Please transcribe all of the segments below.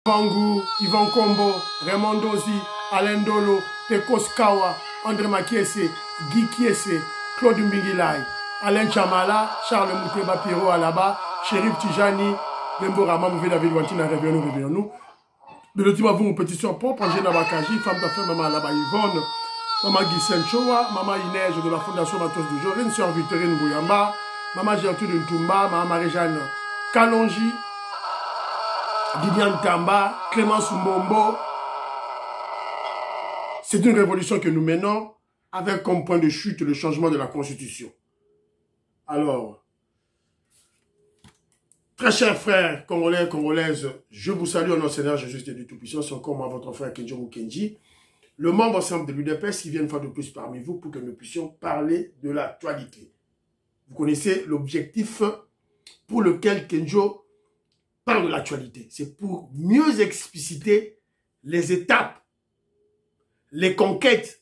Vangu, Ivan Kombo, Raymond Dozi, Alain Dolo, Pekos Kawa, André Makiese, Guy Kiese, Claude Mbingilai, Alain Chamala, Charles Mouteba Pierrot Alaba, Chérif Tijani, Lemborama, Mouvé David Wantina, réveillons-nous. De l'ultime vous, mon petit soeur propre, Angéna Bakaji, femme d'affaires, maman Alaba Yvonne, maman Gisèle Chowa, maman Inès de la Fondation Matos de Jorine, sœur Victorine Bouyamba, maman Gertrude Ntumba, maman Marie-Jeanne Kalonji, Didiane Tamba, Clémence Mbombo. C'est une révolution que nous menons avec comme point de chute le changement de la Constitution. Alors, très chers frères congolais et congolaises, je vous salue au nom du Seigneur Jésus de Tout-Puissant. C'est encore moi, votre frère Kenjo Mukenji, le membre ensemble de l'UDPS qui vient une fois de plus parmi vous pour que nous puissions parler de l'actualité. Vous connaissez l'objectif pour lequel Kenjo parle de l'actualité. C'est pour mieux expliciter les étapes, les conquêtes,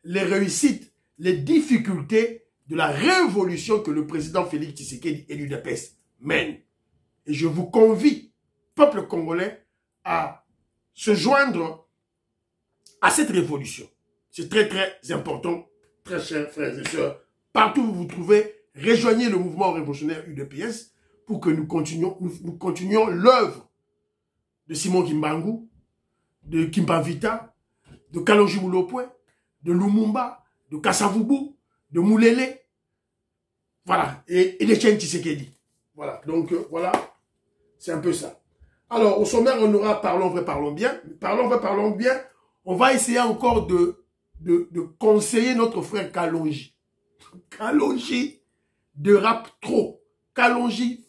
les réussites, les difficultés de la révolution que le président Félix Tshisekedi et l'UDPS mènent. Et je vous convie, peuple congolais, à se joindre à cette révolution. C'est très très important, très chers frères et sœurs. Partout où vous vous trouvez, rejoignez le mouvement révolutionnaire UDPS pour que nous continuions l'œuvre de Simon Kimbangu, de Kimpavita, de Kalonji Moulopoué, de Lumumba, de Kassavubu, de Moulele, voilà, et de Etienne Tshisekedi. Voilà, donc voilà, c'est un peu ça. Alors, au sommaire, on aura Parlons vrai, parlons bien. Parlons vrai, parlons bien. On va essayer encore de conseiller notre frère Kalonji. Kalonji dérape trop. Kalonji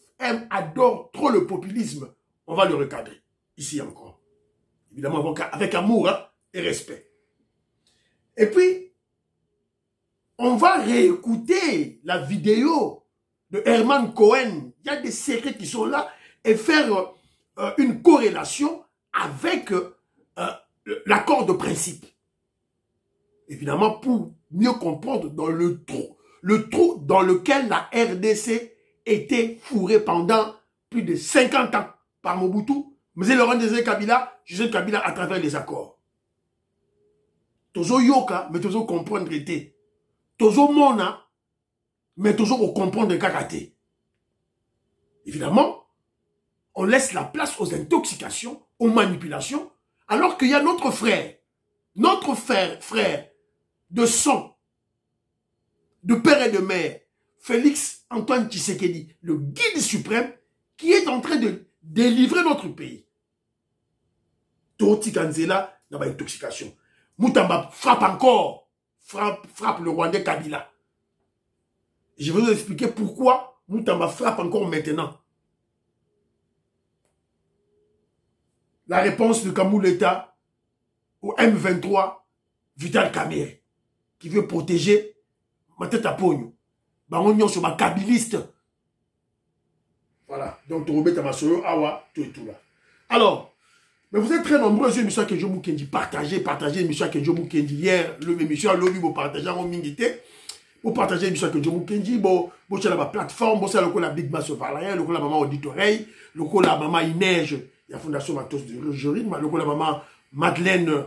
adore trop le populisme. On va le recadrer. Ici encore. Évidemment, avec amour hein, et respect. Et puis, on va réécouter la vidéo de Herman Cohen. Il y a des secrets qui sont là et faire une corrélation avec l'accord de principe. Évidemment, pour mieux comprendre dans le trou dans lequel la RDC était fourrée pendant plus de 50 ans par Mobutu, M. Laurent Désiré Kabila, Joseph Kabila à travers les accords. Tozo yoka, mais tozo comprendre était. Tozo mona, mais tozo comprendre kakate. Évidemment, on laisse la place aux intoxications, aux manipulations, alors qu'il y a notre frère de sang, de père et de mère, Félix Antoine Tshisekedi, le guide suprême, qui est en train de délivrer notre pays. Toti Kanzela n'a pas intoxication. Moutamba frappe encore, frappe le Rwandais Kabila. Je vais vous expliquer pourquoi Moutamba frappe encore maintenant. La réponse de Kamouleta au M23, Vital Kamerhe, qui veut protéger ma tête à pogno. On sur ma kabiliste. Voilà. Donc, tu remets ta masseur, awa, tout et tout là. Alors, mais vous êtes très nombreux, émission que je vous dis, partagez l'émission que je vous dis hier, l'émission, l'ONU, vous partagez en minité. Vous partagez l'émission que je vous dis, vous avez la plateforme, vous avez la Big Mass Valaya, vous avez la maman Auditoreille, vous avez la maman Inès, il y a la Fondation Matos de Jorine, vous avez la maman Madeleine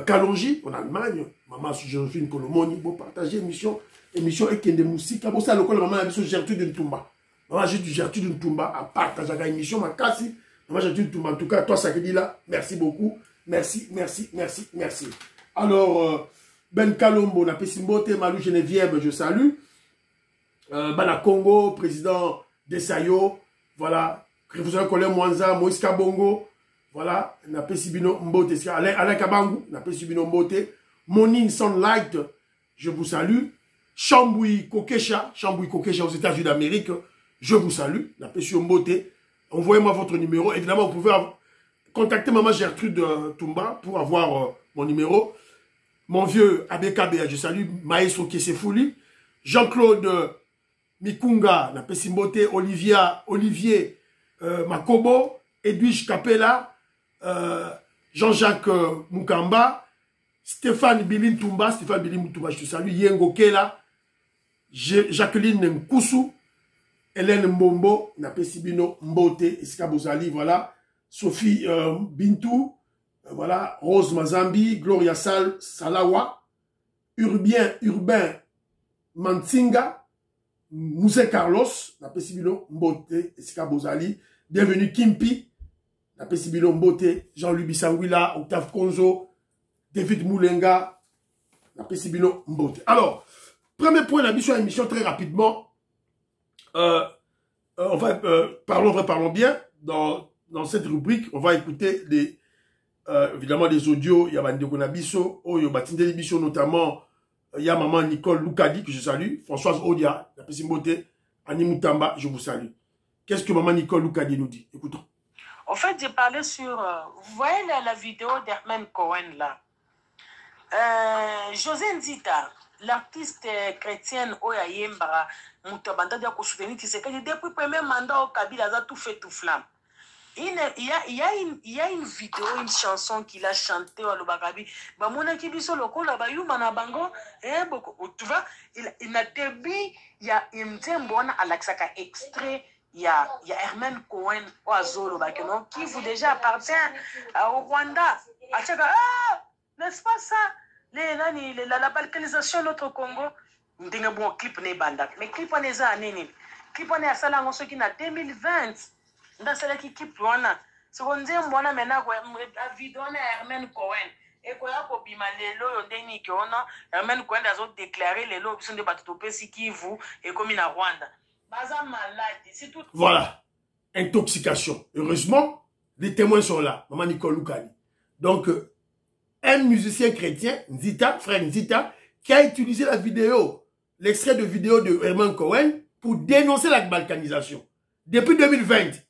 Kalonji, en Allemagne, maman Joséphine Kolomoni, vous partagez l'émission et qui est de musique. Vous savez, le maman a mis Gertrude Ntumba. Maman, j'ai dit Gertrude Ntumba à partager l'émission. Ma casse. Maman, Gertrude Ntumba. En tout cas, toi, ça qui dit là, merci beaucoup. Merci. Alors, Ben Kalombo, Napé Simbote, Malou Geneviève, je salue. Bana Congo, président Desayo. Voilà. Révolutionnaire Colin Mwanza, Moïse Kabongo. Voilà. Napé Sibino Mbote. Alain Kabangu, Napé Sibino Mbote. Morning Sunlight, je vous salue. Chamboui Kokesha aux États-Unis d'Amérique, je vous salue. La Pession Mbote. Envoyez-moi votre numéro. Évidemment, vous pouvez contacter maman Gertrude Tumba pour avoir mon numéro. Mon vieux ABKB, je salue Maestro Kessefouli. Jean-Claude Mikunga, la Pessimbote, Olivier Makobo, Edwige Capella, Jean-Jacques Mukamba, Stéphane Bilin Tumba, je te salue. Yengo Kela, Jacqueline Nkoussou, Hélène Mbombo, Napesibino Mbote, Eska Bozali, voilà. Sophie Bintou, voilà, Rose Mazambi, Gloria Salawa, Urbain Mansinga, Mousset Carlos, Napesibilo Mbote, Esika Bozali, bienvenue Kimpi, Napesibilo Mbote, Jean-Louis Bissangwila, Octave Konzo, David Moulenga, Napesibilo Mbote. Alors, premier point d'ambition à l'émission très rapidement. Parlons bien. Dans cette rubrique, on va écouter évidemment les audios. Il y a Bandeko Nabiso, il y a Batinde Biso notamment. Il y a maman Nicole Loukadi que je salue. Françoise Odia, Napesiblote, Annie Moutamba, je vous salue. Qu'est-ce que maman Nicole Loukadi nous dit? Écoutons. En fait, j'ai parlé sur... vous voyez la vidéo d'Herman Cohen là. José Nzita, l'artiste chrétienne Oya Yembara, Moutabanda de soutenir Tshisekedi depuis le premier mandat au Kabila, a tout fait tout flamme. Il y a une vidéo, une chanson qu'il a chantée au Lobakabi. Bamona Kibiso Loko, la Bayuma Nabango, tu vois, il a début, il y a une bonne Alaksaka extrait. Il y a Herman Cohen au Azolo Bakeno qui vous déjà appartient au Rwanda. N'est-ce pas ça? La balkanisation de notre Congo, on a un bon clip ne banda. Mais clip on est à nini? Clip on est à Salango ce qui n'a 2020. Dans celle qui clip on a. Ce qu'on dit moi maintenant la vidéo de Herman Cohen. Et quoi pour bimalelo on dit que on a Herman Cohen a déclaré les lois sont de battre si qui vous et comme in Rwanda. Voilà, intoxication. Heureusement, les témoins sont là. Maman Nicole Loukadi. Donc, un musicien chrétien, Nzita, frère Nzita, qui a utilisé la vidéo, l'extrait de vidéo de Herman Cohen pour dénoncer la balkanisation. Depuis 2020.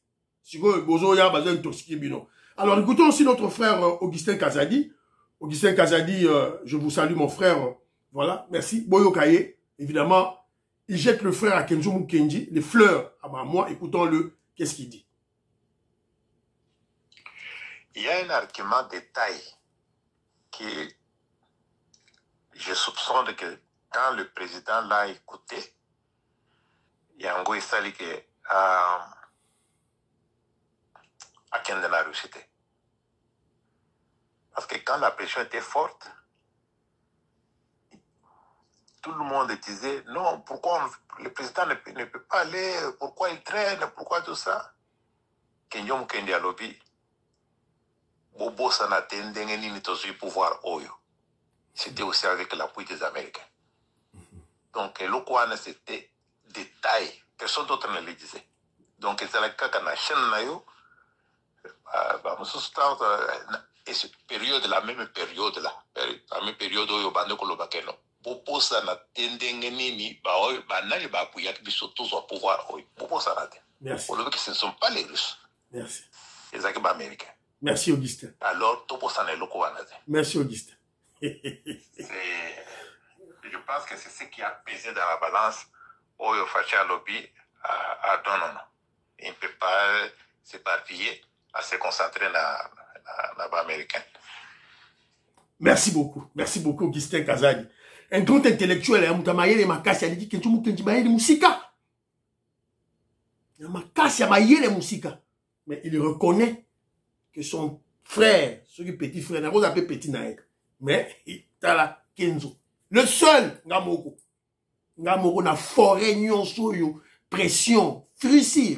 Alors, écoutons aussi notre frère Augustin Kazadi. Augustin Kazadi, je vous salue mon frère. Voilà, merci. Boyo Kaye, évidemment. Il jette le frère à Kenzo Mukenji, les fleurs à moi, écoutons-le, qu'est-ce qu'il dit? Il y a un argument de taille que je soupçonne que quand le président l'a écouté, Yango Isali que à Kendana réussite. Parce que quand la pression était forte, tout le monde disait, non, pourquoi le président ne peut pas aller, pourquoi il traîne, pourquoi tout ça? Kenyom Kendi a lobby, Bobo Sanaten Dengeni Nitosu pouvoir Oyo. C'était aussi avec l'appui des Américains. Donc, l'Okwana, c'était détail. Personne d'autre ne le disait. Donc, c'est la Kakana Nayo, et cette période, la même période là, la même période où il y a un Kolobakeno. Boposa na tendenge nini ba nani ba pouya qui surtout au pouvoir boposa na. Merci. Pour le que ce ne sont pas les Russes. Merci. Les Américains. Merci Augustin. Alors toposa na loko wana. Merci Augustin. Je pense que c'est ce qui a pesé dans la balance au Facha Lobby à non. Il ne peut pas s'éparpiller à se concentrer dans l'américain. Merci beaucoup Augustin Kazadi. Un grand intellectuel, Moutamayele Makasi, il dit que tu m'as musika. Makasi Mayele musika. Mais il reconnaît que son frère, ce petit frère, n'a pas appelé petit naïk. Mais il a la Kenzo. Le seul, Ngamoko na forêt nyonso pression. Russie.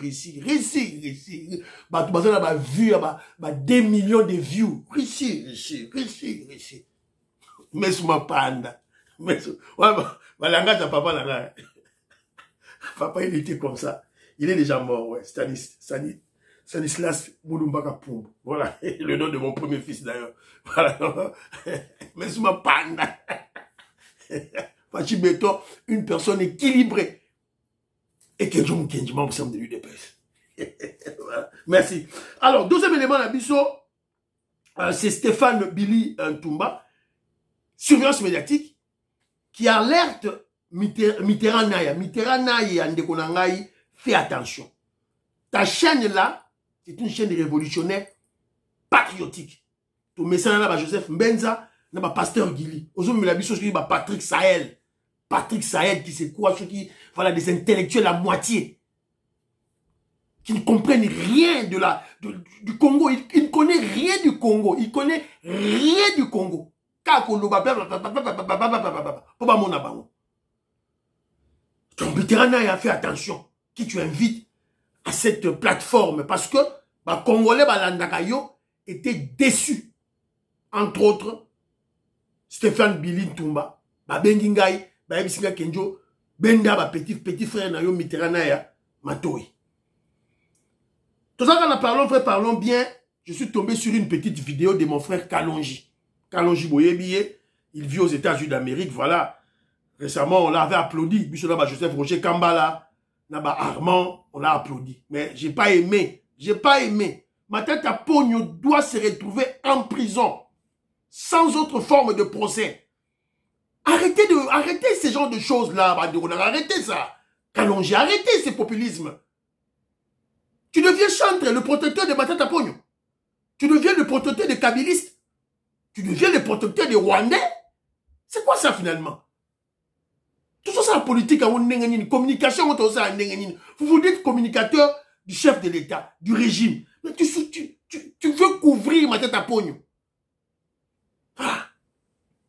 Bah, tu vas avoir vu, 2 millions de views. Russie. Mais sous ma panda. Mais langage papa là. Papa, il était comme ça. Il est déjà mort, ouais. Stanislas Mouloumbaka Poumb. Voilà. Le nom de mon premier fils d'ailleurs. Voilà. Mais sous ma panda. Fachi Beto, une personne équilibrée. Et que John Kenji, membre de l'UDPS. Voilà. Merci. Alors, deuxième élément d'Abisso, c'est Stéphane Billy Ntumba, surveillance médiatique, qui alerte Mitterrand Naye, Andeko Nangaï, fais attention. Ta chaîne là, c'est une chaîne révolutionnaire patriotique. Ton message là, Joseph Mbenza, n'a pasteur Guili. Aujourd'hui, me l'Abisso, je Patrick Sahel. Patrick Sahel qui c'est quoi, ceux qui, voilà, des intellectuels à moitié. qui ne comprennent rien du Congo. Il ne connaît rien du Congo. Il connaît rien du Congo. Ton Mitterrand a fait attention. Qui tu invites à cette plateforme. Parce que les Congolais étaient déçus. Entre autres, Stéphane Billy Ntumba, Bengi Ngai, Ebisinga Kenjo, Benda, petit frère Nayo Mitterrand Matoi. Tout ça, quand nous parlons, frère, parlons bien. Je suis tombé sur une petite vidéo de mon frère Kalonji. Kalonji Boyebiye, il vit aux États-Unis d'Amérique, voilà. Récemment, on l'avait applaudi. Joseph Roger Kambala, Armand, on l'a applaudi. Mais j'ai pas aimé. J'ai pas aimé. Matata Pogno doit se retrouver en prison. Sans autre forme de procès. Arrêtez ce genre de choses-là, arrêtez ça. Kalonji, arrêtez ce populisme. Tu deviens chantre, le protecteur de Matata Pogno. Tu deviens le protecteur des kabylistes. Tu deviens le protecteur des Rwandais. C'est quoi ça finalement? Tout ça, la politique, une communication, vous vous dites communicateur du chef de l'État, du régime. Mais tu veux couvrir Matata Pogno. Voilà.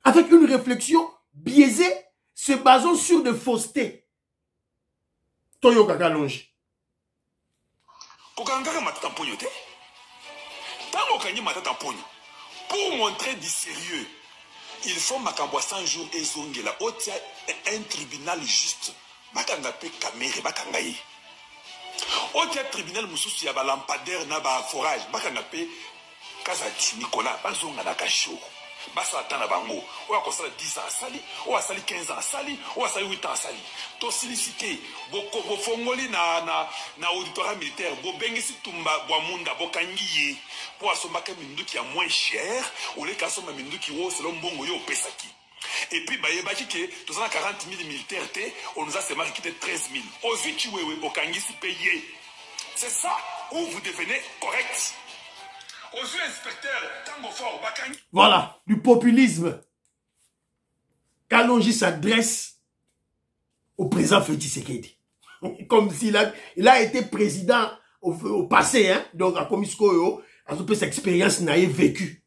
Avec une réflexion biaisée, se basant sur de faussetés. Toyo Kalonji. Kokangaka Matata Pogno te. Tango kanyi Matata Pogno. Pour montrer du sérieux, il faut makambo 100 jours et zongela. Otia un tribunal juste. Makanga pe kamere bakanga yi. Otia tribunal mususu ya ba lampadaire na ba forage. Makanga pe Kazati Nicolas bazonga na kasho. Basa atana bango. Oya kosala 10 ans sali, oya sali 15 ans sali, oya sali 8 ans sali. To silicité boko bofongoli na auditoire militaire bo bengisi tumba bwa munda bokangiye. Pour assommer un minduki à moins cher, ou les cas sont minduki wo selon bongo yo pesaki. Et puis bah yebaki que tous en 40 000 militaires on nous a seulement quitté 13 000. Aux uchiwewe bokangisi payé. C'est ça où vous devenez correct. Aux yeux inspecteurs, tango fort bakangi. Voilà, du populisme. Kalonji s'adresse au président Félix Tshisekedi. Comme s'il a été président au passé, hein, donc à Komisko, à cette expérience n'a vécu.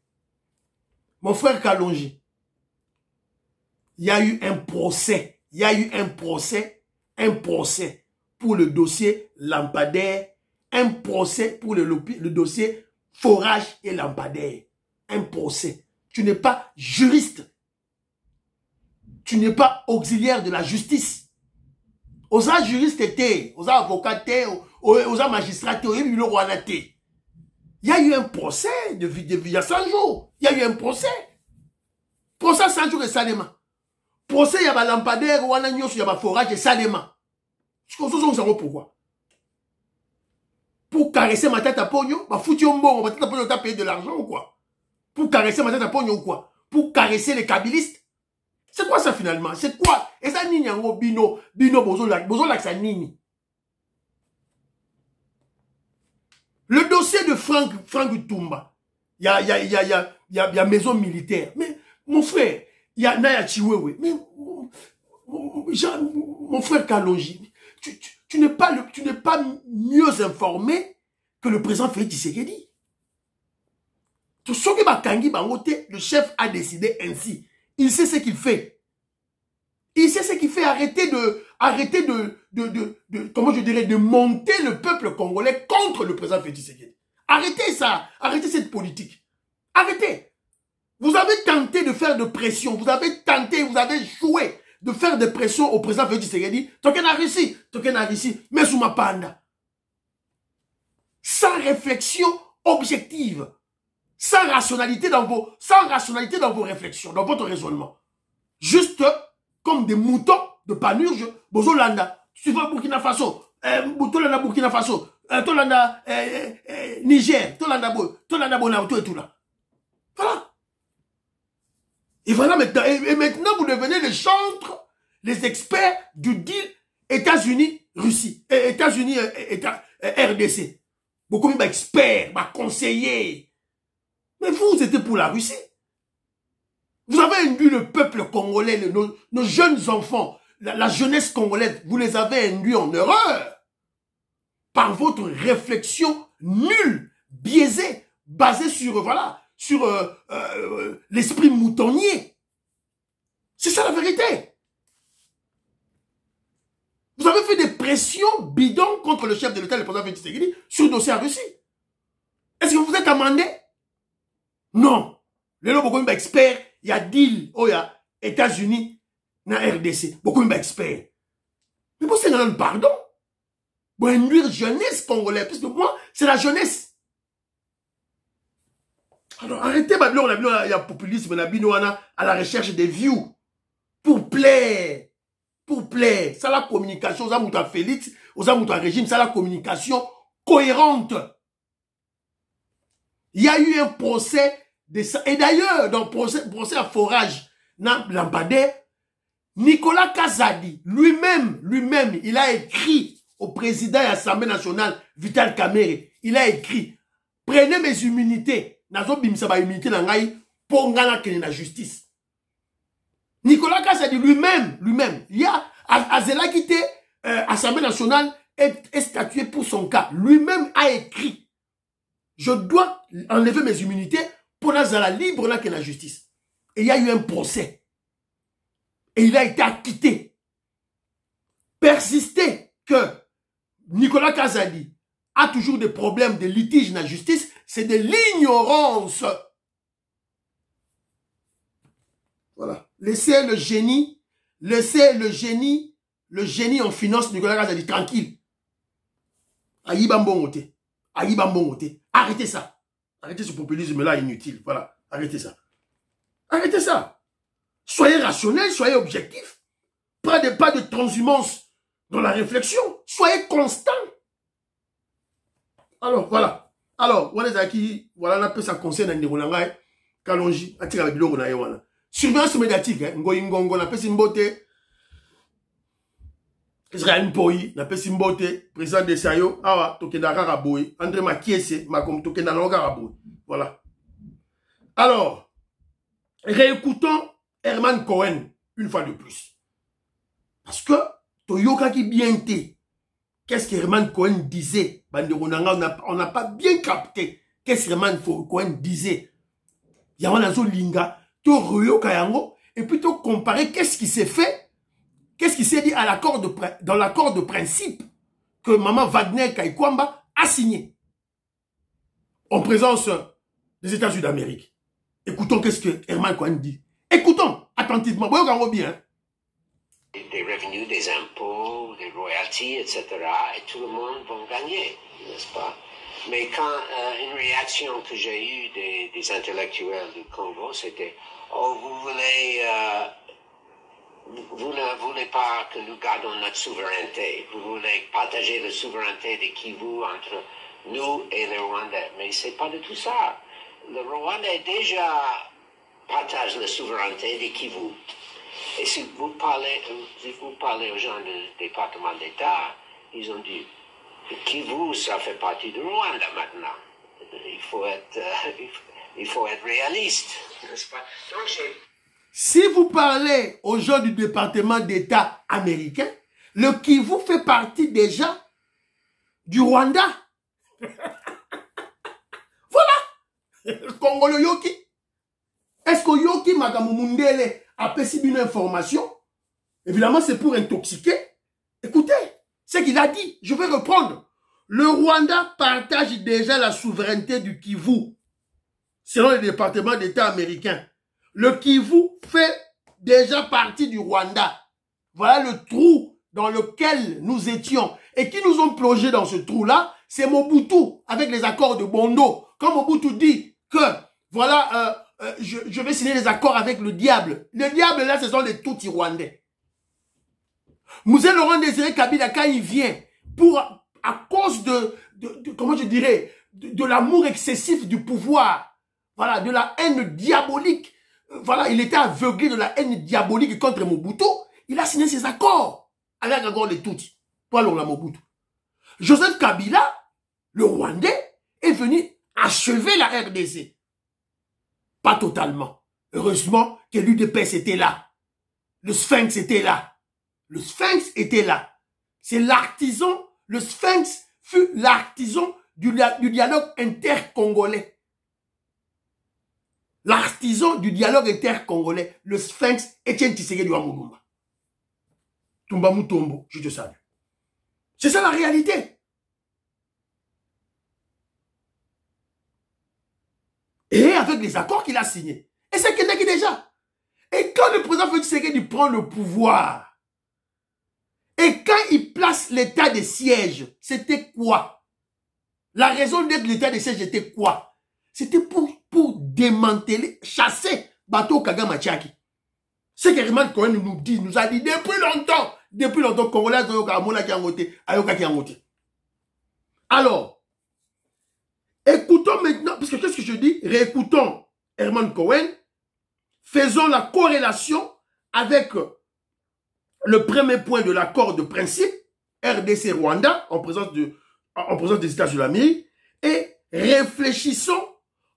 Mon frère Kalonji, il y a eu un procès. Il y a eu un procès pour le dossier lampadaire, un procès pour le dossier forage et lampadaire. Un procès. Tu n'es pas juriste. Tu n'es pas auxiliaire de la justice. Aux juristes étaient, aux avocats, aux magistrats, il y a eu un procès il y a 100 jours. Il y a eu un procès. Procès 100 jours et Salema. Procès, il y a un lampadaire, il y a un forage et Salema. Pourquoi? Pour caresser ma tête à pognon, ma tête à pognon, t'as payé de l'argent ou quoi? Pour caresser ma tête à pognon ou quoi? Pour caresser les kabylistes? C'est quoi ça finalement? C'est quoi? Et ça, nini yango bino bozo lak sa nini? Le dossier de Franck Tumba, il y a maison militaire. Mais mon frère, il y a Naya Chiwewe. Mais mon frère Kalonji, tu n'es pas mieux informé que le président Félix Tshisekedi. Le chef a décidé ainsi. Il sait ce qu'il fait. Il sait ce qu'il fait. Arrêtez comment je dirais, de monter le peuple congolais contre le président Félix Tshisekedi. Arrêtez ça. Arrêtez cette politique. Arrêtez. Vous avez tenté de faire de pression. Vous avez joué de faire de pression au président Félix Tshisekedi. Token a réussi. Mais sous ma panda. Sans réflexion objective. Sans rationalité dans vos réflexions, dans votre raisonnement. Juste comme des moutons de panurge, Bozolanda, tu vas Burkina Faso, Burkina Faso, Tolanda Niger, Tolanda Bonauto et tout là. Voilà. Et voilà maintenant, et maintenant vous devenez les chantres, les experts du deal États-Unis-Russie, États-Unis, RDC. Beaucoup d'experts, conseillers. Mais vous étiez pour la Russie. Vous avez induit le peuple congolais, nos jeunes enfants, la jeunesse congolaise, vous les avez induits en erreur. par votre réflexion nulle, biaisée, basée sur, voilà, sur l'esprit moutonnier. C'est ça la vérité. Vous avez fait des pressions bidons contre le chef de l'État, le président Félix Tshisekedi, sur le dossier en Russie. Est-ce que vous êtes amendé? Non. Les gens beaucoup d'experts, il y a deal, il y a États-Unis, na RDC, beaucoup d'experts. Mais vous c'est un pardon. Pour induire jeunesse congolaise, puisque moi, c'est la jeunesse. Alors arrêtez, il y a populisme, à la recherche des views. Pour plaire. Pour plaire. Ça la communication, aux amoutons Félix, aux amoutons régime, ça la communication cohérente. Il y a eu un procès de ça. Et d'ailleurs, dans le procès à forage, Lampade, Nicolas Kazadi, lui-même, il a écrit au président de l'Assemblée nationale, Vital Kamerhe, il a écrit, prenez mes immunités, nazo bimisa ba immunité na ngai, pour ngana kene na justice. Nicolas Kazadi lui-même, il y a, Azela Kité, Assemblée nationale, est statué pour son cas. Lui-même a écrit, je dois enlever mes immunités pour la libre là que la justice. Et il y a eu un procès. Et il a été acquitté. Persister que Nicolas Kazadi a toujours des problèmes de litige dans la justice, c'est de l'ignorance. Voilà. Laissez le génie en finance Nicolas Kazadi tranquille. Aïbambongote. Arrêtez ça. Arrêtez ce populisme-là inutile. Voilà. Arrêtez ça. Arrêtez ça. Soyez rationnel, soyez objectif. Pas de transhumance dans la réflexion. Soyez constant. Alors, voilà. Alors, voilà, on appelle ça conseil dans les Kalonji, atira la biloko na yewana. Surveillance médiatique, on appelle ça mbote. Israël Mpoyi, on appelle ça mbote. Président de Sayo, awa, tokenda karaboui. André Makiese, makom tokenda na karaboui. Voilà. Alors, réécoutons Herman Cohen une fois de plus. Parce que, Toyoka qui bien té. Qu'est-ce qu'Herman Cohen disait? On n'a pas bien capté. Qu'est-ce qu'Herman Cohen disait? Yamanazo Linga, et plutôt comparer qu'est-ce qui s'est fait, qu'est-ce qui s'est dit à dans l'accord de principe que Maman Wagner Kaikwamba a signé en présence des États-Unis d'Amérique. Écoutons qu'est-ce que Herman Cohen dit. Écoutons attentivement. Bien. Des revenus, des impôts, des royalties, etc. Et tout le monde va gagner, n'est-ce pas? Mais quand une réaction que j'ai eue des intellectuels du Congo, c'était « Oh, vous ne voulez pas que nous gardons notre souveraineté. Vous voulez partager la souveraineté des Kivu entre nous et les Rwandais. » Mais c'est pas de tout ça. Le Rwandais déjà partage la souveraineté des Kivu. Et si vous parlez aux gens du département d'État, ils ont dit Kivu, ça fait partie du Rwanda maintenant. Il faut être réaliste, n'est-ce pas? Donc, si vous parlez aux gens du département d'État américain, le Kivu fait partie déjà du Rwanda. Voilà. Congolo Yoki. Est-ce que Yoki Magamumundele a perçu une information? Évidemment, c'est pour intoxiquer. Écoutez, ce qu'il a dit, je vais reprendre. Le Rwanda partage déjà la souveraineté du Kivu, selon le département d'État américain. Le Kivu fait déjà partie du Rwanda. Voilà le trou dans lequel nous étions. Et qui nous ont plongé dans ce trou-là, c'est Mobutu, avec les accords de Bondo. Quand Mobutu dit que, voilà, je vais signer les accords avec le diable. Le diable, là, ce sont les Tutsis rwandais. Mouzé Laurent Désiré Kabila, quand il vient, à cause comment je dirais, de l'amour excessif du pouvoir, voilà, de la haine diabolique, voilà, il était aveuglé de la haine diabolique contre Mobutu, il a signé ses accords avec l'accord de Tutsis. Toi, la Mobutu. Joseph Kabila, le Rwandais, est venu achever la RDC. Pas totalement. Heureusement que l'UDPS était là. Le Sphinx était là. Le Sphinx était là. C'est l'artisan, le Sphinx fut l'artisan du dialogue intercongolais. L'artisan du dialogue intercongolais, le sphinx Etienne Tshisekedi Wamulumba. Tumba Mutombo, je te salue. C'est ça la réalité. Et avec les accords qu'il a signés. Et c'est qu'il n'est déjà. Et quand le président Félix Tshisekedi prend le pouvoir, et quand il place l'état de siège, c'était quoi? La raison d'être l'état de siège était quoi? C'était pour démanteler, chasser Bato Kagame Tchaki. C'est que Herman Cohen nous dit, nous a dit depuis longtemps, Congolais, alors, écoutons maintenant, parce que qu'est-ce que je dis? Réécoutons Herman Cohen, faisons la corrélation avec le premier point de l'accord de principe, RDC-Rwanda, en présence des États-Unis d'Amérique, et réfléchissons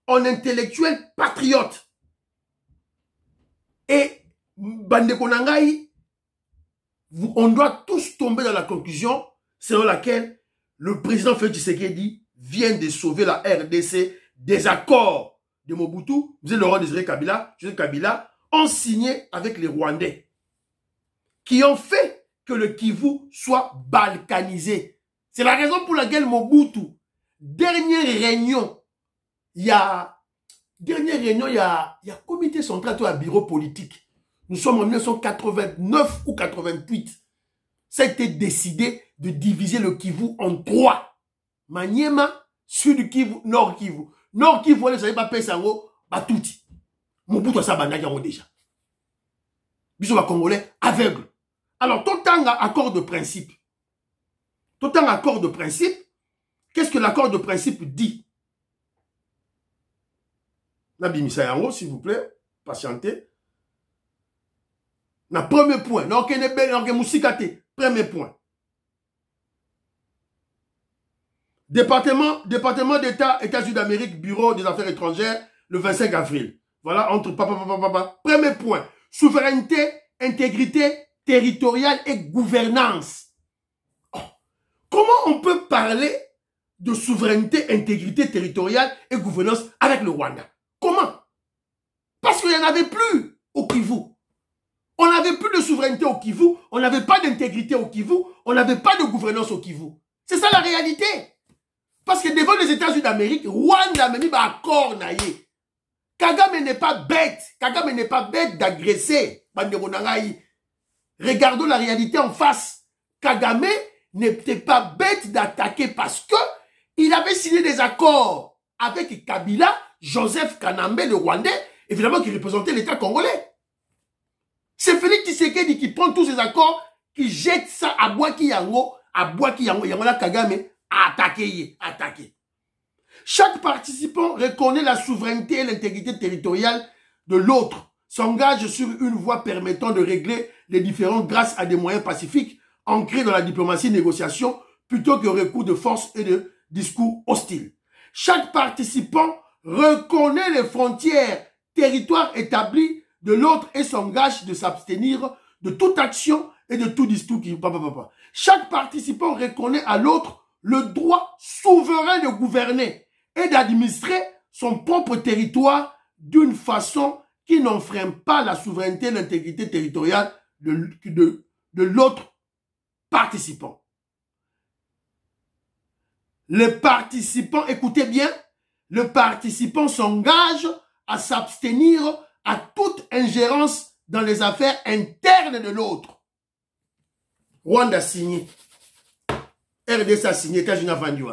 en intellectuel patriote. Et Bandeko Nangai, on doit tous tomber dans la conclusion selon laquelle le président Félix Tshisekedi vient de sauver la RDC des accords de Mobutu. Vous êtes Laurent Désiré Kabila, Joseph Kabila, ont signé avec les Rwandais, qui ont fait que le Kivu soit balkanisé. C'est la raison pour laquelle Mobutu, dernière réunion, il y a comité central, tout un bureau politique. Nous sommes en 1989 ou 88. Ça a été décidé de diviser le Kivu en 3. Maniema, Sud Kivu, Nord Kivu. Nord Kivu, ne savez pas Pesango, Batouti. Mobutu a sabandaki en déjà. Bisous à Congolais aveugle. Alors, tout un accord de principe. Tout un accord de principe. Qu'est-ce que l'accord de principe dit? Nabimisa yango, s'il vous plaît, patientez. Na premier point. Premier point. Département d'État, États-Unis d'Amérique, Bureau des Affaires étrangères, le 25 avril. Voilà, entre papa. Premier point. Souveraineté, intégrité territoriale et gouvernance. Oh. Comment on peut parler de souveraineté, intégrité territoriale et gouvernance avec le Rwanda? Comment? Parce qu'il n'y en avait plus au Kivu. On n'avait plus de souveraineté au Kivu, on n'avait pas d'intégrité au Kivu, on n'avait pas de gouvernance au Kivu. C'est ça la réalité. Parce que devant les États-Unis d'Amérique, Rwanda m'a mis accord naïe. Kagame n'est pas bête. Kagame n'est pas bête d'agresser. Regardons la réalité en face. Kagame n'était pas bête d'attaquer parce que il avait signé des accords avec Kabila, Joseph Kanambe, le Rwandais, évidemment qui représentait l'État congolais. C'est Félix Tshisekedi qui prend tous ces accords, qui jette ça à Bouaki Yango, Yangola Kagame a attaqué. Chaque participant reconnaît la souveraineté et l'intégrité territoriale de l'autre, s'engage sur une voie permettant de régler les différends grâce à des moyens pacifiques ancrés dans la diplomatie et négociation plutôt que recours de force et de discours hostiles. Chaque participant reconnaît les frontières, territoires établis de l'autre et s'engage de s'abstenir de toute action et de tout discours qui... Chaque participant reconnaît à l'autre le droit souverain de gouverner et d'administrer son propre territoire d'une façon qui n'enfreint pas la souveraineté et l'intégrité territoriale de l'autre participant. Le participant, écoutez bien, le participant s'engage à s'abstenir à toute ingérence dans les affaires internes de l'autre. Rwanda a signé. RDC a signé. États-Unis a vendu.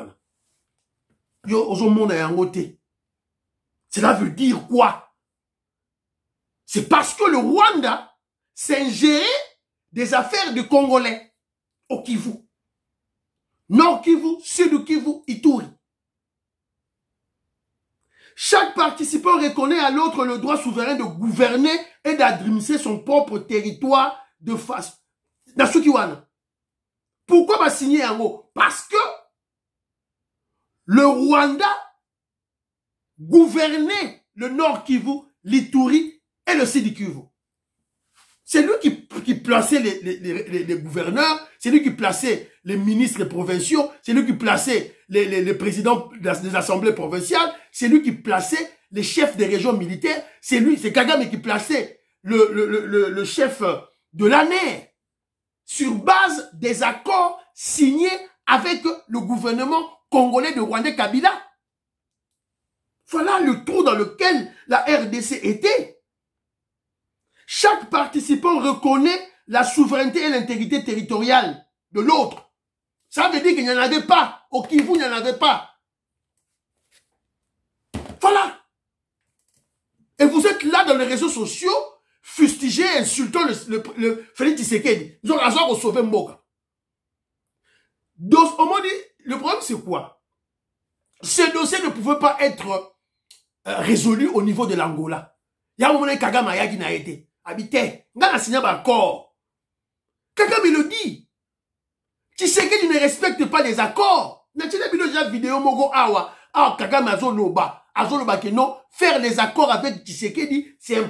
Cela veut dire quoi? C'est parce que le Rwanda s'ingérait des affaires du Congolais au Kivu. Nord Kivu, Sud Kivu, Ituri. Chaque participant reconnaît à l'autre le droit souverain de gouverner et d'administrer son propre territoire de face. Nasukiwana. Pourquoi va signer un mot? Parce que le Rwanda gouvernait le Nord Kivu, l'Ituri et le Sud Kivu. C'est lui qui plaçait les gouverneurs, c'est lui qui plaçait les ministres provinciaux, c'est lui qui plaçait les présidents des assemblées provinciales, c'est lui qui plaçait les chefs des régions militaires, c'est Kagame qui plaçait le chef de l'ANER sur base des accords signés avec le gouvernement congolais de Rwanda Kabila. Voilà le trou dans lequel la RDC était. Chaque participant reconnaît la souveraineté et l'intégrité territoriale de l'autre. Ça veut dire qu'il n'y en avait pas. Au Kivu, il n'y en avait pas. Voilà. Et vous êtes là dans les réseaux sociaux, fustigés, insultant le Félix Tshisekedi. Ils ont raison pour sauver Mboka. Donc, on m'a dit, le problème c'est quoi? Ce dossier ne pouvait pas être résolu au niveau de l'Angola. Il y a un moment où Kagame a été habité. On a signé un accord. Kagame le dit. Tshisekedi ne respecte pas les accords. N'a-t-il déjà vidéo Mogo Awa? Ah, Kagame Azoloba que non, faire les accords avec Tshisekedi, c'est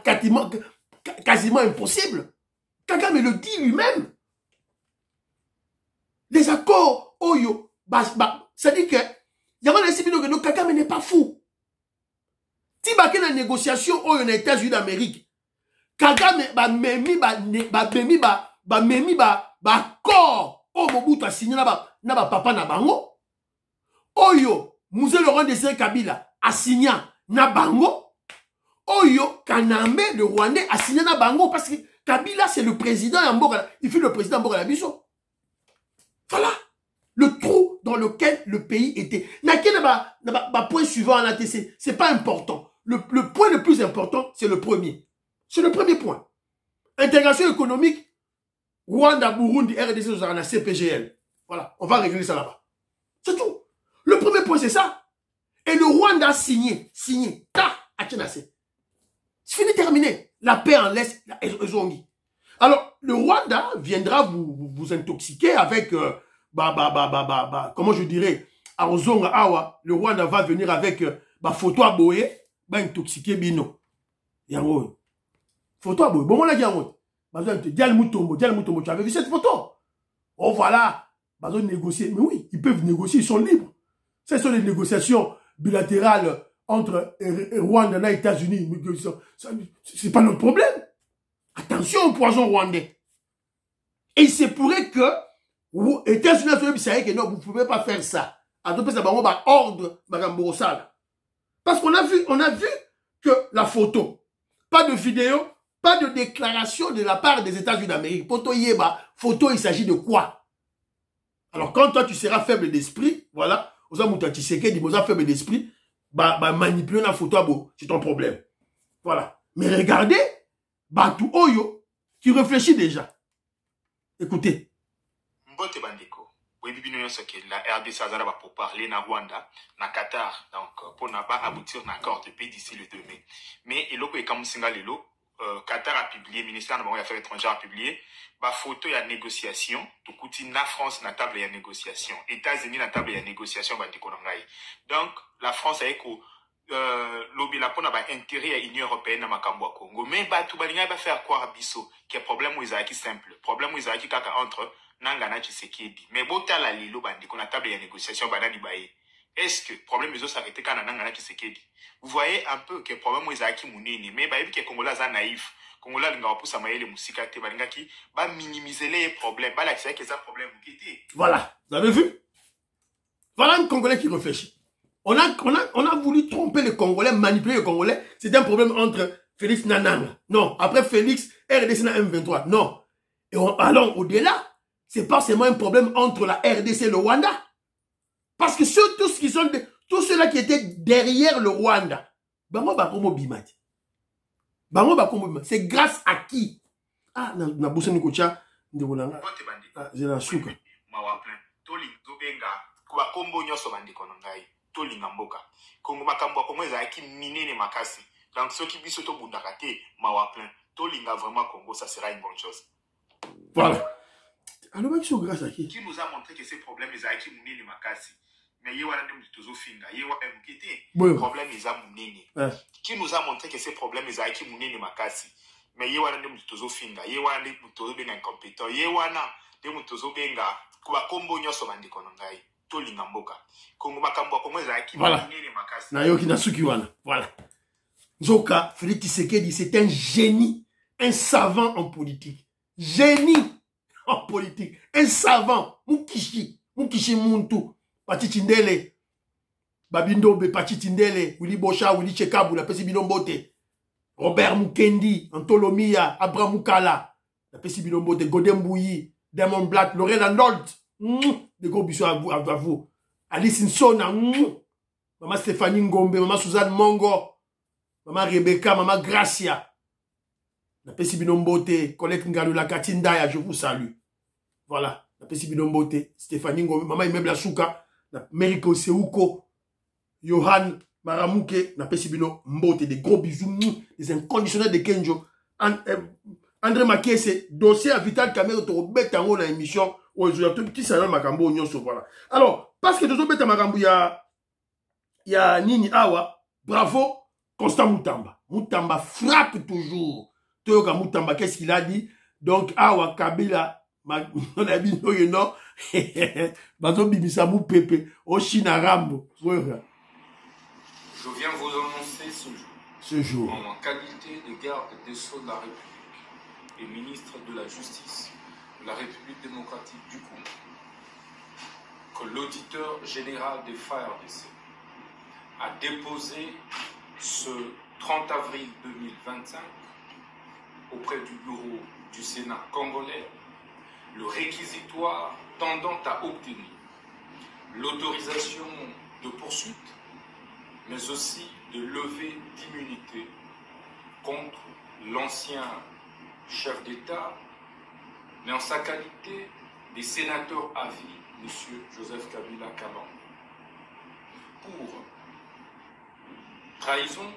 quasiment impossible. Kagame le dit lui-même. Les accords, Oyo, ça dit que Kagame n'est pas fou. Si baké la négociation aux États-Unis d'Amérique, Kagame accord au Mobutu a signé na papa na bango. Oyo Mouzé Laurent Désiré Kabila a signé na bango. Oyo Kanambe le Rwandais a signé na bango parce que Kabila c'est le président Amboka, il fut le président Amboka la Biso. Voilà le trou dans lequel le pays était. Point suivant en ATC, c'est pas important. Le point le plus important, c'est le premier. C'est le premier point. Intégration économique, Rwanda, Burundi, RDC, on a CPGL. Voilà, on va régler ça là-bas. C'est tout. Le premier point, c'est ça. Et le Rwanda a signé. C'est fini, terminé. La paix en l'Est, alors, le Rwanda viendra vous intoxiquer avec, comment je dirais, Aozonga Awa, le Rwanda va venir avec, photo à Boye, intoxiquer Bino. Yango. Photo à Boye. Bon, on l'a dit en Dial Mutombo, tu avais vu cette photo? Oh, voilà. Ils ont négocié. Mais oui, ils peuvent négocier, ils sont libres. Ce sont des négociations bilatérales entre Rwanda et les États-Unis. C'est pas notre problème. Attention au poison rwandais. Et il se pourrait que les États-Unis que non, vous ne pouvez pas faire ça. Ordre, parce qu'on a vu que la photo, pas de vidéo, pas de déclaration de la part des États-Unis d'Amérique. Photo, il s'agit de quoi? Alors, quand toi, tu seras faible d'esprit, voilà, faible d'esprit, manipuler la photo, c'est ton problème. Voilà. Mais regardez, Batu Oyo, qui réfléchit déjà. Écoutez. Mbote Bandeko, oui, la RDC a pour parler na Rwanda, na Qatar, donc pour n'a pas aboutir à un accord de paix d'ici le 2 mai. Mais il y a comme Singalelo, Qatar a publié, le ministère des Affaires étrangères a publié, photo et négociation, tout côté na France na table et négociation, États-Unis na table et négociation Bandeko Nangai. Donc la France a écho lobby la pona ba intérêt à l'Union européenne na makambo à Congo, mais tout balinga va faire quoi à biso, qui est problème où ils simple, problème où ils kaka entre Nangana Tshisekedi, mais bota la lilo Bandeko na table et négociation banani baé. Est-ce que le problème est s'arrêter quand Nangana Tshisekedi? Vous voyez un peu que le problème est mounini, mais bah que Congolais sont naïfs. Congolais n'ont pas mailler les musiques à qui va minimiser les problèmes. Bah là c'est que ça problème qui était. Voilà, vous avez vu? Voilà un Congolais qui réfléchit. On a voulu tromper les Congolais, manipuler les Congolais. C'était un problème entre Félix Nananga. Non, après Félix, RDC na M23. Non. Et allons au-delà. C'est pas seulement un problème entre la RDC et le Rwanda. Parce que tous ceux-là qui étaient derrière le Rwanda, c'est grâce à qui? Ah, na bosse ni kocha ndebonanga. Je la souka. Mawa plein. Toli zobenga kwa kombo nyoso bandiko ngai. Toli ngamboka. Kongo makambo Kongo ezaki minene makasi. Donc ceux qui biso to bundaka te mawa plein. Toli nga vraiment Congo, ça sera une bonne chose. Voilà. Alors grâce à qui nous a montré que ces problèmes ezaki minene makasi. Mais il y a un problème qui nous a montré que ces problèmes ils ont mounini makasi. Mais il y a un incompétent. Il y a des mutozo benga Kwa kombo nyoso bandeko na ngai to linga mboka kongo makambo kongo ezaki voilà na yoki na suki wana voilà Nzoka Félix Tshisekedi c'est un génie, un savant en politique, génie en politique, un savant mukishi muntu Patitindele Babindobe Patitindele Willy Bocha Willy Chekabu la pesi binombote Robert Mukendi Antolomia Abraham Mukala la pesi binombote Godem Bouyi Damon Blatt, Lorraine Arnold, des gros bisous à vous. Alice Insona, Maman Stéphanie Ngombe, Maman Suzanne Mongo, Maman Rebecca, Maman Gracia. La Pessi Binombote, Colette Ngalula Katindaya, je vous salue. Voilà, la Pessi Binombote, Stéphanie Ngombe, Maman Immeuble Asuka, la Meriko Seuko, Johan Maramouke, la Pessi Binombote, des gros bisous, des inconditionnels de Kenjo. André Makiese, dossier à Vital Kamero, tu rebêtes dans l'émission. Alors, parce que tu rebêtes dans Makambo, il y a Nini Awa, bravo, Constant Moutamba. Moutamba frappe toujours. Toyoka Moutamba, qu'est-ce qu'il a dit? Donc, Awa Kabila, on a dit non, Bazo Bibisamou Pepe, Oshina Rambo. Je viens vous annoncer ce jour, en qualité de garde des sceaux de la République et ministre de la Justice de la République démocratique du Congo, que l'auditeur général des FARDC a déposé ce 30 avril 2025 auprès du bureau du Sénat congolais le réquisitoire tendant à obtenir l'autorisation de poursuite, mais aussi de levée d'immunité contre l'ancien chef d'État, mais en sa qualité des sénateurs à vie, M. Joseph Kabila Kabange, pour trahison,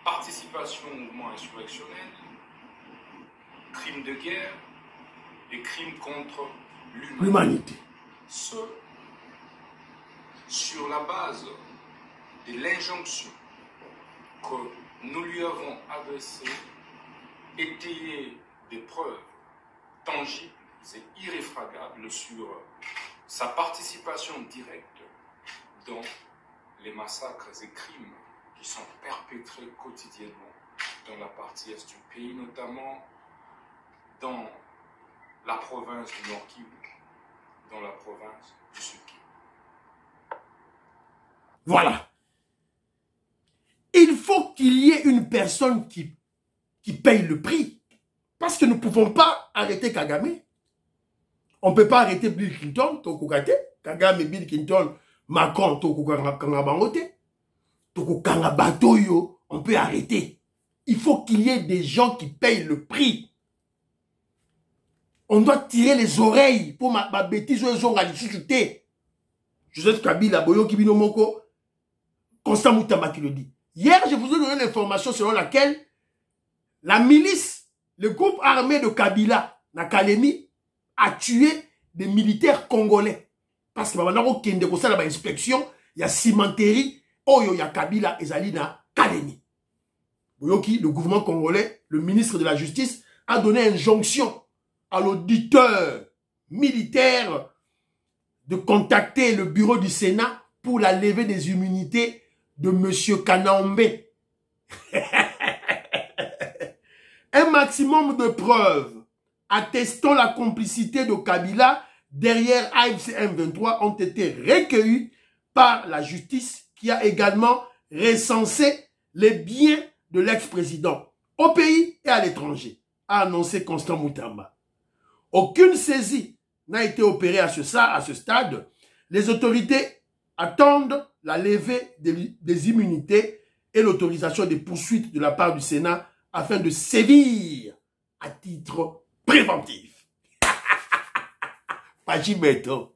participation au mouvement insurrectionnel, crimes de guerre et crimes contre l'humanité. Ce, sur la base de l'injonction que nous lui avons adressée, étayer des preuves tangibles et irréfragables sur sa participation directe dans les massacres et crimes qui sont perpétrés quotidiennement dans la partie est du pays, notamment dans la province du Nord Kivu, dans la province du Sud Kivu. Voilà. Il faut qu'il y ait une personne qui paye le prix. Parce que nous ne pouvons pas arrêter Kagame. On ne peut pas arrêter Bill Clinton, Tokokate. Kagame, Bill Clinton, Macron, Tokokangabangote. Tokokangabatoyo, on peut arrêter. Il faut qu'il y ait des gens qui payent le prix. On doit tirer les oreilles pour ma bêtise ou les gens à l'issue. Joseph Kabila, Boyo Kibinomoko, Constant Moutamba qui le dit. Hier, je vous ai donné l'information selon laquelle la milice, le groupe armé de Kabila, Nakalemi, a tué des militaires congolais. Parce que maintenant, il y a une inspection, il y a cimenterie, il y a Kabila et Zalina Kalemi. Le gouvernement congolais, le ministre de la Justice, a donné injonction à l'auditeur militaire de contacter le bureau du Sénat pour la levée des immunités de M. Kanaombe. Un maximum de preuves attestant la complicité de Kabila derrière AFC M23 ont été recueillis par la justice qui a également recensé les biens de l'ex-président au pays et à l'étranger, a annoncé Constant Moutamba. Aucune saisie n'a été opérée à ce stade. Les autorités attendent la levée des immunités et l'autorisation des poursuites de la part du Sénat afin de sévir à titre préventif. Pachibeto.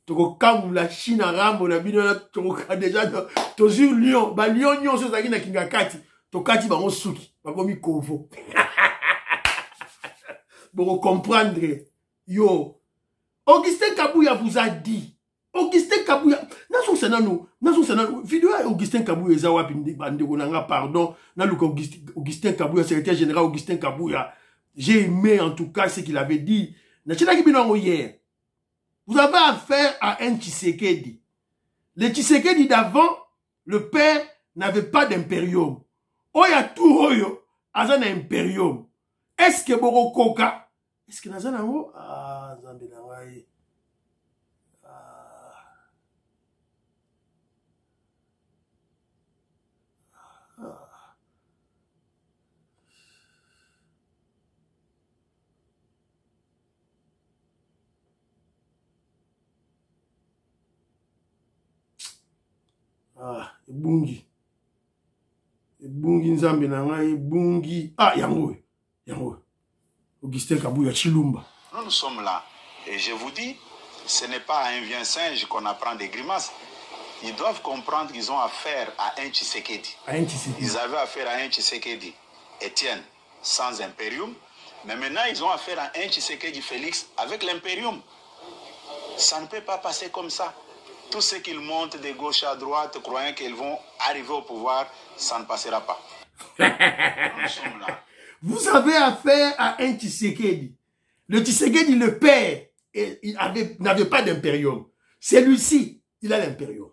Toko kamula Chine rambo na bino na toko déjà tozur lion ba lion nyon so zaki na kingakati tokati ba onsuki ba komi kovo. Pour comprendre yo Augustin Kabouya vous a dit Augustin Kabouya nazo senano vidéo Augustin Kabouya zawa pindi bande konanga pardon na luka Augustin Kabouya secrétaire général Augustin Kabouya. J'ai aimé en tout cas ce qu'il avait dit. Na chila ki binongo hier. Vous avez affaire à un Tshisekedi. Le Tshisekedi d'avant, le père n'avait pas d'impérium. Oya tout oyo, azana impérium. Est-ce que Boro Koka? Est-ce que Nazana Mo? Ah, Zambina Waye. Ah, Bungi. Bungi Nzambe na ngai, Bungi. Ah, yango. Augustin Kabouya Chilumba. Nous sommes là. Et je vous dis, ce n'est pas à un vieux singe qu'on apprend des grimaces. Ils doivent comprendre qu'ils ont affaire à un Tshisekedi. Ils avaient affaire à un Tshisekedi, Étienne, sans impérium. Mais maintenant, ils ont affaire à un Tshisekedi Félix avec l'impérium. Ça ne peut pas passer comme ça. Tout ce qu'ils montent de gauche à droite, croyant qu'ils vont arriver au pouvoir, ça ne passera pas. Nous sommes là. Vous avez affaire à un Tshisekedi. Le Tshisekedi, le père, il n'avait pas d'impérium. Celui-ci, il a l'impérium.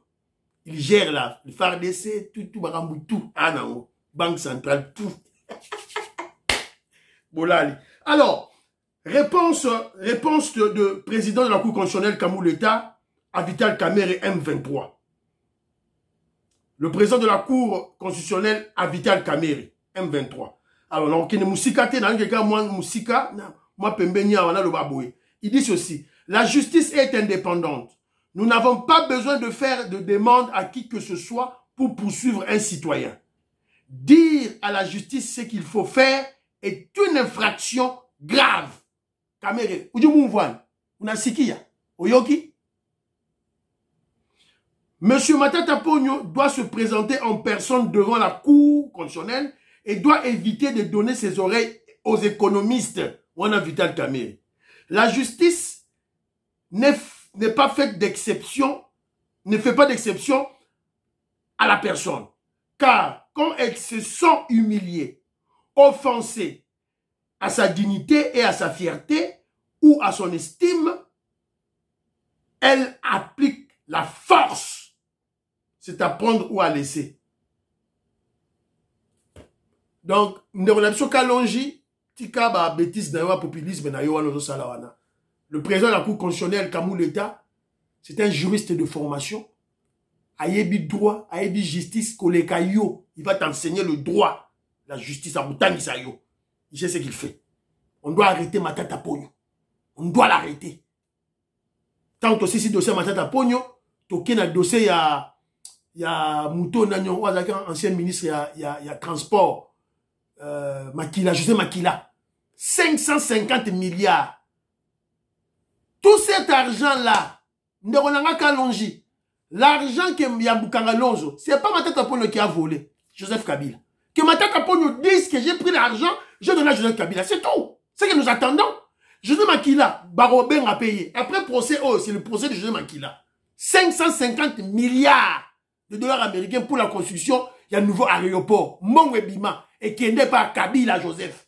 Il gère là, le FARDC, tout, Baramou, tout. Ah non, Banque centrale, tout. Bolali. Alors, réponse de président de la Cour constitutionnelle Kamouleta à Vital Kamerhe M23. Le président de la Cour constitutionnelle à Vital Kamerhe M23. Alors, il dit ceci. La justice est indépendante. Nous n'avons pas besoin de faire de demande à qui que ce soit pour poursuivre un citoyen. Dire à la justice ce qu'il faut faire est une infraction grave. Kamerhe, Monsieur Matata Ponyo doit se présenter en personne devant la Cour constitutionnelle et doit éviter de donner ses oreilles aux économistes. On a Vital Kamerhe. La justice n'est pas faite d'exception, ne fait pas d'exception à la personne. Car quand elles se sont humiliées, offensées à sa dignité et à sa fierté ou à son estime, elle applique la force. C'est à prendre ou à laisser. Donc, le président de la Cour constitutionnelle, Kamouleta, c'est un juriste de formation. Ayebi droit, ayebi justice, kolekayo. Il va t'enseigner le droit, la justice à Boutanisayo. Il sait ce qu'il fait. On doit arrêter Matata Ponyo. On doit l'arrêter. Tant aussi si dossier Matata Ponyo, token a dossier il y a Mouto Nagnon, ancien ministre, il y a transport, Makila, José Makila. 550 milliards. Tout cet argent-là, l'argent que Yabukanga Lonzo, c'est pas Matata Ponyo qui a volé, Joseph Kabila. Que Matata Ponyo dise que j'ai pris l'argent, je donne à Joseph Kabila. C'est tout. C'est que nous attendons. José Makila, Baroben a payé. Après procès, oh, c'est le procès de José Makila. 550 milliards de dollars américains pour la construction. Il y a un nouveau aéroport. Mongwebima. Et qui n'est pas Kabila Joseph.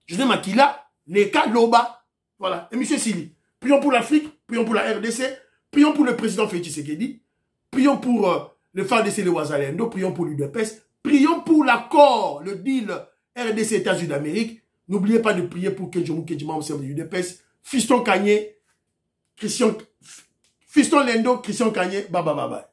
José Makila, les cas Loba. Voilà. Et M. Sili. Prions pour l'Afrique. Prions pour la RDC. Prions pour le président Félix Tshisekedi. Prions pour le FARDC de Ouazalendo. Prions pour l'UDPS. Prions pour l'accord, le deal RDC États-Unis d'Amérique. N'oubliez pas de prier pour Kenjomu Kedjima au sein de l'UDPS. Fiston Kanye, Fiston Lendo, Christian Kanye, bye bye bye bye.